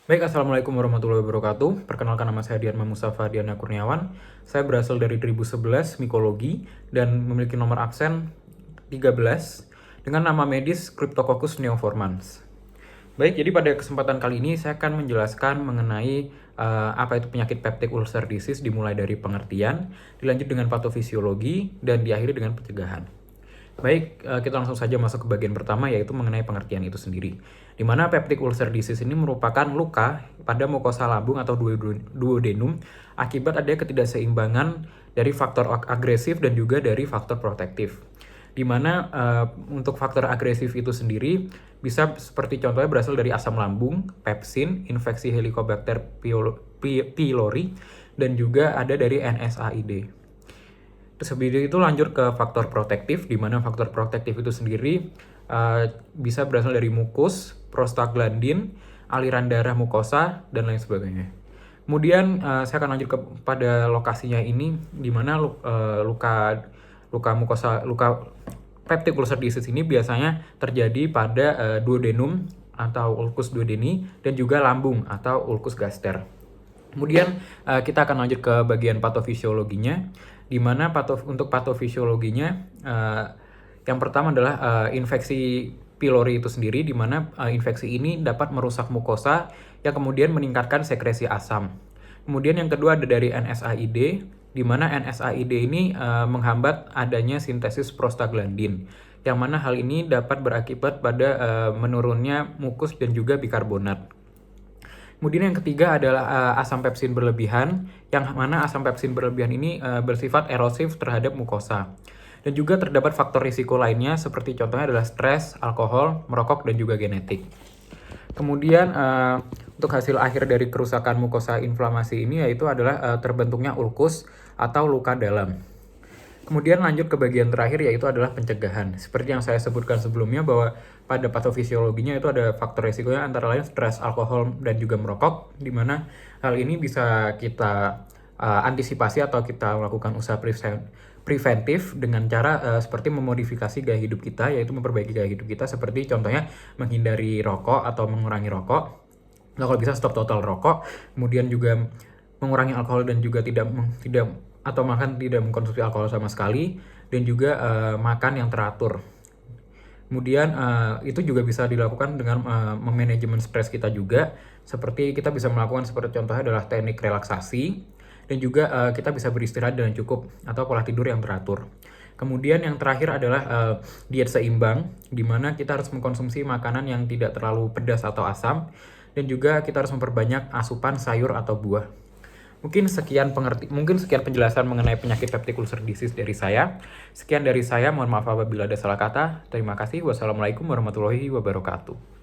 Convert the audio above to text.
Baik, Assalamualaikum warahmatullahi wabarakatuh. Perkenalkan, nama saya Dian Mustafa Diana Kurniawan. Saya berasal dari 2011 Mikologi dan memiliki nomor absen 13 dengan nama medis Cryptococcus neoformans. Baik, jadi pada kesempatan kali ini saya akan menjelaskan mengenai apa itu penyakit peptic ulcer disease, dimulai dari pengertian, dilanjut dengan patofisiologi, dan diakhiri dengan pencegahan. Baik, kita langsung saja masuk ke bagian pertama, yaitu mengenai pengertian itu sendiri. Di mana peptic ulcer disease ini merupakan luka pada mukosa lambung atau duodenum akibat adanya ketidakseimbangan dari faktor agresif dan juga dari faktor protektif. Di mana untuk faktor agresif itu sendiri bisa seperti contohnya berasal dari asam lambung, pepsin, infeksi Helicobacter pylori, dan juga ada dari NSAID. Sebelum itu lanjut ke faktor protektif, di mana faktor protektif itu sendiri bisa berasal dari mukus, prostaglandin, aliran darah mukosa, dan lain sebagainya. Kemudian saya akan lanjut kepada lokasinya ini, di mana luka peptic ulcer disease ini biasanya terjadi pada duodenum atau ulcus duodeni dan juga lambung atau ulcus gaster. Kemudian kita akan lanjut ke bagian patofisiologinya, di mana untuk patofisiologinya yang pertama adalah infeksi pylori itu sendiri, di mana infeksi ini dapat merusak mukosa yang kemudian meningkatkan sekresi asam. Kemudian yang kedua ada dari NSAID, di mana NSAID ini menghambat adanya sintesis prostaglandin, yang mana hal ini dapat berakibat pada menurunnya mukus dan juga bikarbonat. Kemudian yang ketiga adalah asam pepsin berlebihan, yang mana asam pepsin berlebihan ini bersifat erosif terhadap mukosa. Dan juga terdapat faktor risiko lainnya seperti contohnya adalah stres, alkohol, merokok, dan juga genetik. Kemudian untuk hasil akhir dari kerusakan mukosa inflamasi ini yaitu adalah terbentuknya ulkus atau luka dalam. Kemudian lanjut ke bagian terakhir, yaitu adalah pencegahan. Seperti yang saya sebutkan sebelumnya, bahwa pada patofisiologinya itu ada faktor resikonya antara lain stres, alkohol, dan juga merokok, di mana hal ini bisa kita antisipasi atau kita melakukan usaha preventif dengan cara seperti memodifikasi gaya hidup kita, yaitu memperbaiki gaya hidup kita, seperti contohnya menghindari rokok atau mengurangi rokok. Nah, kalau bisa stop total rokok, kemudian juga mengurangi alkohol dan juga tidak atau makan tidak mengkonsumsi alkohol sama sekali, dan juga makan yang teratur. Kemudian itu juga bisa dilakukan dengan memanajemen stres kita juga, seperti kita bisa melakukan seperti contohnya adalah teknik relaksasi, dan juga kita bisa beristirahat dengan cukup atau pola tidur yang teratur. Kemudian yang terakhir adalah diet seimbang, di mana kita harus mengkonsumsi makanan yang tidak terlalu pedas atau asam, dan juga kita harus memperbanyak asupan sayur atau buah. Mungkin sekian penjelasan mengenai penyakit peptic ulcer disease dari saya. Sekian dari saya, mohon maaf apabila ada salah kata. Terima kasih. Wassalamualaikum warahmatullahi wabarakatuh.